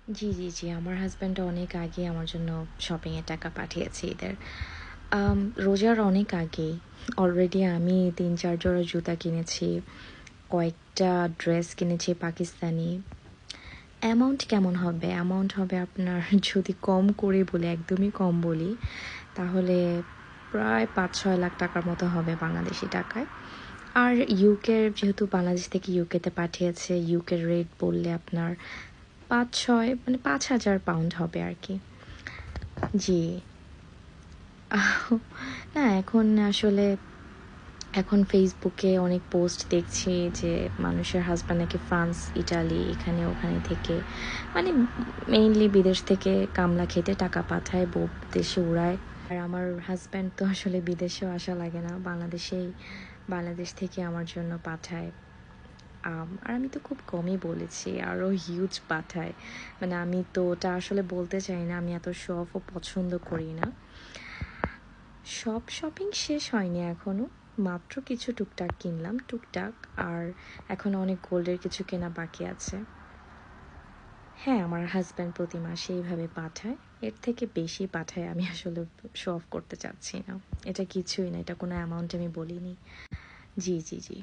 জি, জি, জি। আমার হাসব্যান্ড অনেক আগে আমার জন্য শপিং এর টাকা পাঠিয়েছে ঈদের। রোজার অনেক আগেই। অলরেডি আমি ৩-৪ জোড়া জুতা কিনেছি, কয়েকটা ড্রেস কিনেছি পাকিস্তানি। অ্যামাউন্ট কেমন হবে? অ্যামাউন্ট হবে আপনার যদি কম করে বলি, একদমই কম বলি, তাহলে প্রায় ৫-৬ লাখ টাকার মতো হবে বাংলাদেশী টাকায়। আর ইউকের যেহেতু বাংলাদেশ থেকে ইউকেতে পাঠিয়েছে, ইউকের রেট বললে আপনার ৫-৬ মানে ৫,০০০ পাউন্ড হবে আরকি। জি। না এখন আসলে এখন ফেসবুকে অনেক পোস্ট দেখছি যে মানুষের হাসব্যান্ড নাকি ফ্রান্স, ইটালি এখানে ওখানে থেকে মানে মেইনলি বিদেশ থেকে কামলা খেটে টাকা পাঠায়, বউ দেশে উড়ায়। আর আমার হাসব্যান্ড তো আসলে বিদেশেও আসা লাগে না, বাংলাদেশ থেকে আমার জন্য পাঠায়। আর আমি তো খুব কমই বলেছি, আরও হিউজ পাঠায়। মানে আমি তো ওটা আসলে বলতে চাই না, আমি এত শো অফও পছন্দ করি না। সব শপিং শেষ হয়নি এখনও, মাত্র কিছু টুকটাক কিনলাম, টুকটাক। আর এখন অনেক গোল্ডের কিছু কেনা বাকি আছে। হ্যাঁ, আমার হাসব্যান্ড প্রতি মাসে এইভাবে পাঠায়। এর থেকে বেশি পাঠায় আমি আসলে শো অফ করতে চাচ্ছি না। এটা কিছুই না, এটা কোনো অ্যামাউন্ট আমি বলিনি। জি, জি, জি।